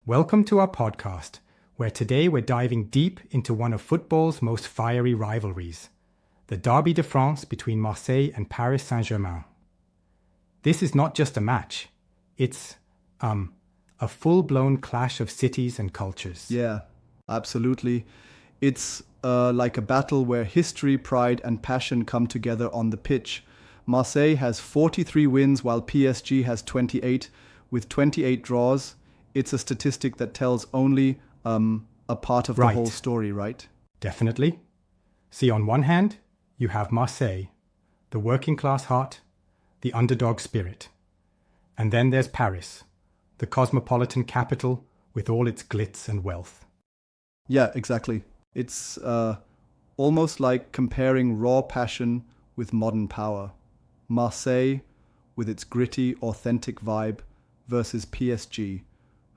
Welcome to our podcast, where today we're diving deep into one of football's most fiery rivalries, the Derby de France between Marseille and Paris Saint-Germain. This is not just a match, it's a full-blown clash of cities and cultures. Yeah, absolutely. It's like a battle where history, pride and passion come together on the pitch. Marseille has 43 wins while PSG has 28, with 28 draws. It's a statistic that tells only a part of the whole story, right? Definitely. See, on one hand, you have Marseille, the working class heart, the underdog spirit. And then there's Paris, the cosmopolitan capital with all its glitz and wealth. Yeah, exactly. It's almost like comparing raw passion with modern power. Marseille, with its gritty, authentic vibe, versus PSG,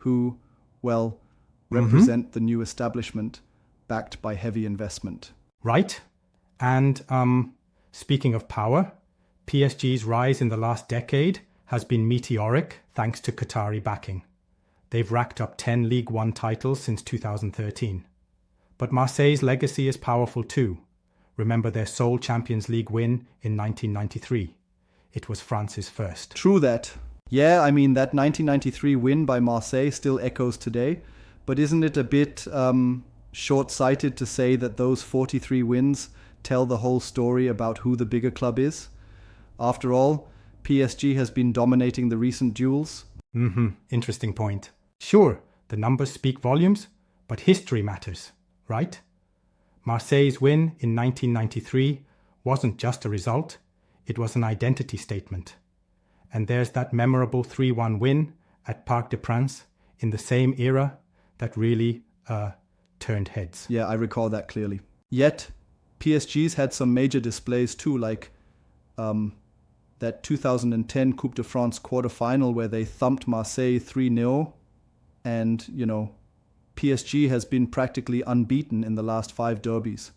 who, well, represent the new establishment, backed by heavy investment. Right. And speaking of power, PSG's rise in the last decade has been meteoric thanks to Qatari backing. They've racked up 10 Ligue 1 titles since 2013. But Marseille's legacy is powerful too. Remember their sole Champions League win in 1993. It was France's first. True that. Yeah, I mean, that 1993 win by Marseille still echoes today. But isn't it a bit short-sighted to say that those 43 wins tell the whole story about who the bigger club is? After all, PSG has been dominating the recent duels. Interesting point. Sure, the numbers speak volumes, but history matters, right? Marseille's win in 1993 wasn't just a result, it was an identity statement. And there's that memorable 3-1 win at Parc des Princes in the same era that really turned heads. Yeah, I recall that clearly. Yet, PSG's had some major displays too, like that 2010 Coupe de France quarterfinal where they thumped Marseille 3-0. And, PSG has been practically unbeaten in the last 5 derbies,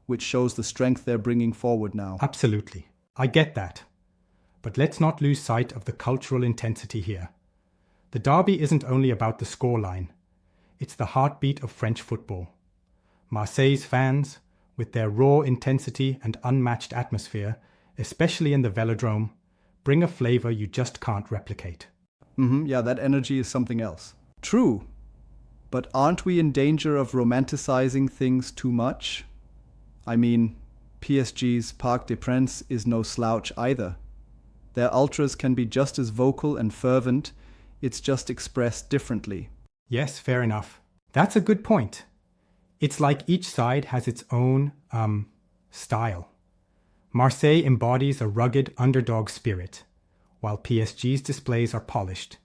which shows the strength they're bringing forward now. Absolutely. I get that. But let's not lose sight of the cultural intensity here. The derby isn't only about the scoreline. It's the heartbeat of French football. Marseille's fans, with their raw intensity and unmatched atmosphere, especially in the Velodrome, bring a flavor you just can't replicate. Yeah, that energy is something else. True. But aren't we in danger of romanticizing things too much? I mean, PSG's Parc des Princes is no slouch either. Their ultras can be just as vocal and fervent, it's just expressed differently. Yes, fair enough. That's a good point. It's like each side has its own style. Marseille embodies a rugged underdog spirit, while PSG's displays are polished,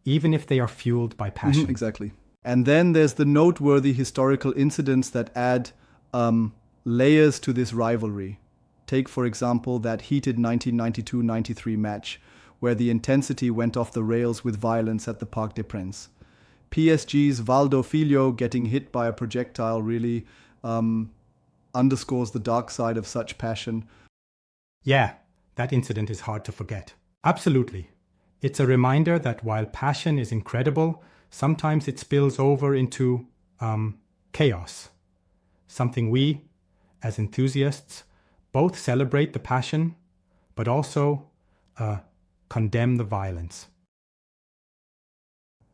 even if they are fueled by passion. Exactly. And then there's the noteworthy historical incidents that add layers to this rivalry. Take, for example, that heated 1992-93 match, where the intensity went off the rails with violence at the Parc des Princes. PSG's Valdo Filho getting hit by a projectile really underscores the dark side of such passion. Yeah, that incident is hard to forget. Absolutely. It's a reminder that while passion is incredible, sometimes it spills over into chaos. Something we, as enthusiasts, both celebrate the passion, but also condemn the violence.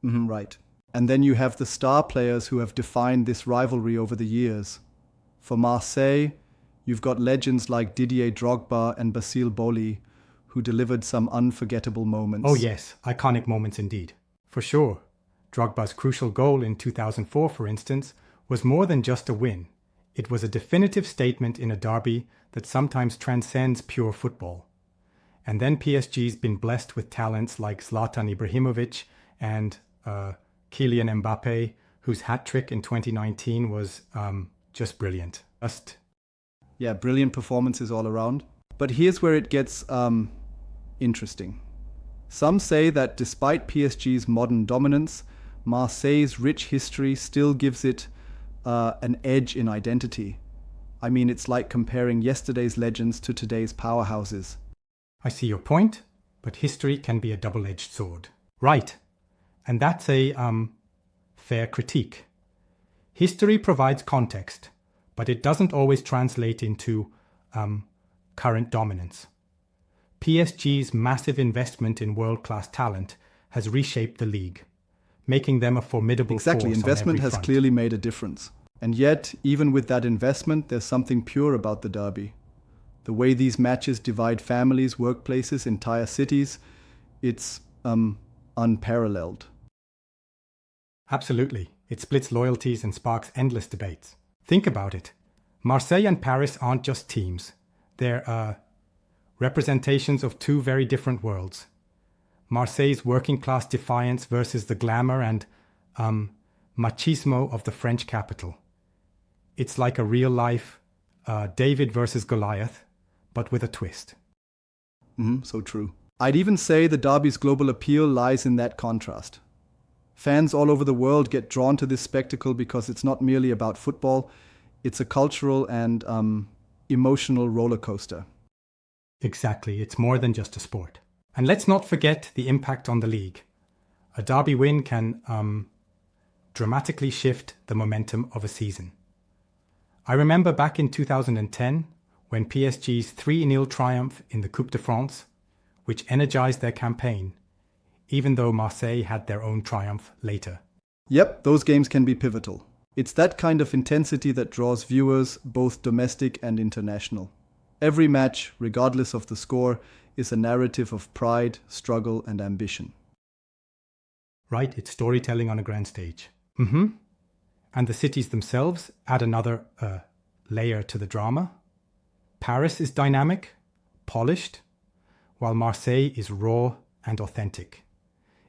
Right. And then you have the star players who have defined this rivalry over the years. For Marseille, you've got legends like Didier Drogba and Basile Boli, who delivered some unforgettable moments. Oh yes, iconic moments indeed. For sure. Drogba's crucial goal in 2004, for instance, was more than just a win. It was a definitive statement in a derby that sometimes transcends pure football. And then PSG's been blessed with talents like Zlatan Ibrahimovic and Kylian Mbappe, whose hat-trick in 2019 was just brilliant. Yeah, brilliant performances all around. But here's where it gets interesting. Some say that despite PSG's modern dominance, Marseille's rich history still gives it an edge in identity. I mean, it's like comparing yesterday's legends to today's powerhouses. I see your point, but history can be a double-edged sword. Right. And that's a fair critique. History provides context, but it doesn't always translate into current dominance. PSG's massive investment in world-class talent has reshaped the league, making them a formidable force on every front. Investment has clearly made a difference. And yet, even with that investment, there's something pure about the derby. The way these matches divide families, workplaces, entire cities, it's unparalleled. Absolutely. It splits loyalties and sparks endless debates. Think about it. Marseille and Paris aren't just teams. They're representations of two very different worlds. Marseille's working-class defiance versus the glamour and machismo of the French capital. It's like a real-life David versus Goliath, but with a twist. So true. I'd even say the derby's global appeal lies in that contrast. Fans all over the world get drawn to this spectacle because it's not merely about football, it's a cultural and emotional roller coaster. Exactly, it's more than just a sport. And let's not forget the impact on the league. A derby win can dramatically shift the momentum of a season. I remember back in 2010 when PSG's 3-0 triumph in the Coupe de France, which energized their campaign, even though Marseille had their own triumph later. Yep, those games can be pivotal. It's that kind of intensity that draws viewers, both domestic and international. Every match, regardless of the score, is a narrative of pride, struggle, and ambition. Right, it's storytelling on a grand stage. And the cities themselves add another layer to the drama. Paris is dynamic, polished, while Marseille is raw and authentic.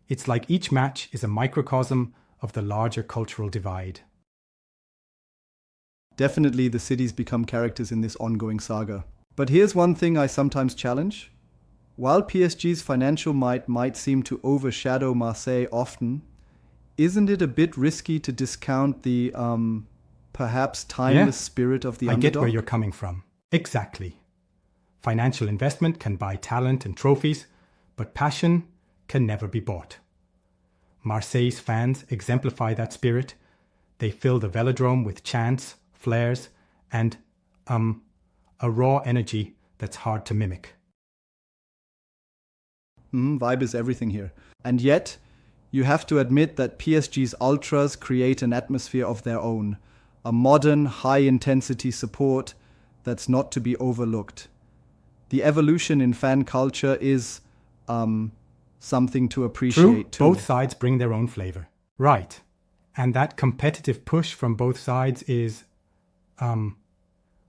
It's like each match is a microcosm of the larger cultural divide. Definitely the cities become characters in this ongoing saga. But here's one thing I sometimes challenge. While PSG's financial might seem to overshadow Marseille often, isn't it a bit risky to discount the perhaps timeless spirit of the underdog? I get where you're coming from. Exactly. Financial investment can buy talent and trophies, but passion can never be bought. Marseille's fans exemplify that spirit. They fill the velodrome with chants, flares, and a raw energy that's hard to mimic. Vibe is everything here. And yet, you have to admit that PSG's ultras create an atmosphere of their own, a modern, high-intensity support that's not to be overlooked. The evolution in fan culture is something to appreciate too. Both sides bring their own flavor. Right. And that competitive push from both sides is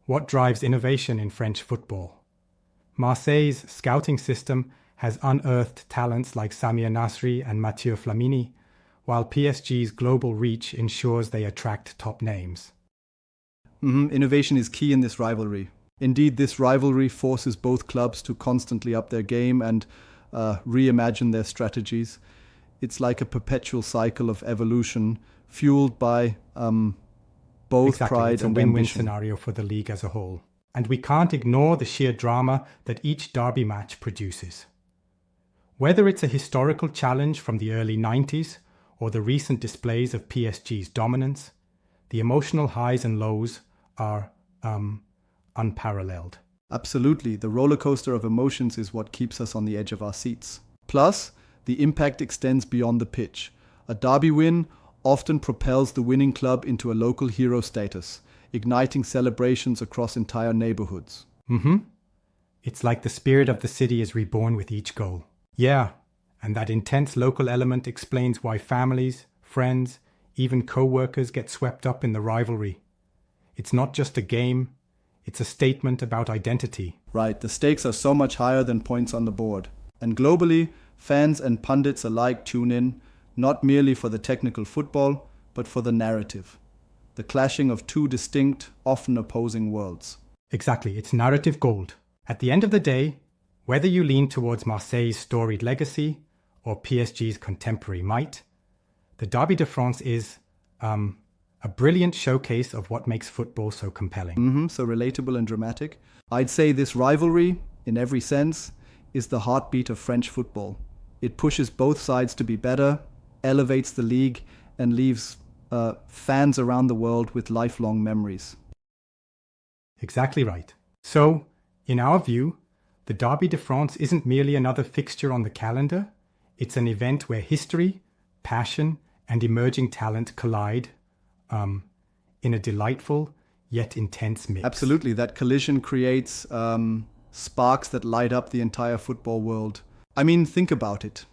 what drives innovation in French football. Marseille's scouting system has unearthed talents like Samir Nasri and Mathieu Flamini, while PSG's global reach ensures they attract top names. Innovation is key in this rivalry. Indeed, this rivalry forces both clubs to constantly up their game and reimagine their strategies. It's like a perpetual cycle of evolution, fueled by both pride it's and a win-win ambition. scenario for the league as a whole. And we can't ignore the sheer drama that each derby match produces. Whether it's a historical challenge from the early 90s or the recent displays of PSG's dominance, the emotional highs and lows are unparalleled. Absolutely, the roller coaster of emotions is what keeps us on the edge of our seats. Plus, the impact extends beyond the pitch. A derby win often propels the winning club into a local hero status, igniting celebrations across entire neighborhoods. It's like the spirit of the city is reborn with each goal. Yeah, and that intense local element explains why families, friends, even co-workers get swept up in the rivalry. It's not just a game, it's a statement about identity. Right, the stakes are so much higher than points on the board. And globally, fans and pundits alike tune in, not merely for the technical football, but for the narrative. The clashing of two distinct, often opposing worlds. Exactly, it's narrative gold. At the end of the day, whether you lean towards Marseille's storied legacy or PSG's contemporary might, the Derby de France is a brilliant showcase of what makes football so compelling. So relatable and dramatic. I'd say this rivalry, in every sense, is the heartbeat of French football. It pushes both sides to be better, elevates the league, and leaves fans around the world with lifelong memories. Exactly right. So, in our view, the Derby de France isn't merely another fixture on the calendar. It's an event where history, passion, and emerging talent collide in a delightful yet intense mix. Absolutely. That collision creates sparks that light up the entire football world. I mean, think about it.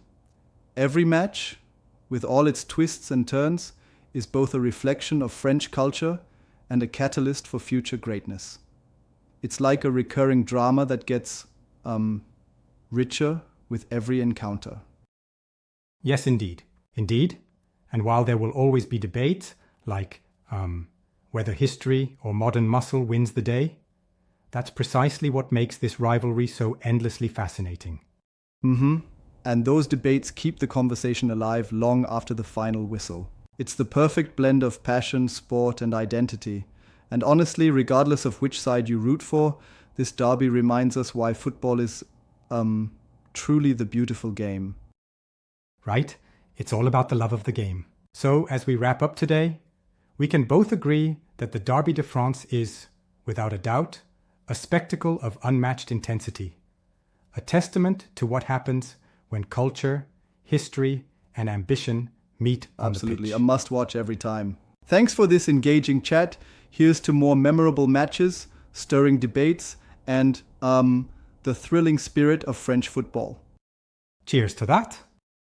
Every match, with all its twists and turns, is both a reflection of French culture and a catalyst for future greatness. It's like a recurring drama that gets richer with every encounter. Yes, indeed. Indeed. And while there will always be debates, like whether history or modern muscle wins the day, that's precisely what makes this rivalry so endlessly fascinating. And those debates keep the conversation alive long after the final whistle. It's the perfect blend of passion, sport, and identity. And honestly, regardless of which side you root for, this derby reminds us why football is truly the beautiful game. Right? It's all about the love of the game. So, as we wrap up today, we can both agree that the Derby de France is, without a doubt, a spectacle of unmatched intensity, a testament to what happens when culture, history, and ambition meet on the pitch. Absolutely, a must-watch every time. Thanks for this engaging chat. Here's to more memorable matches, stirring debates, and the thrilling spirit of French football. Cheers to that.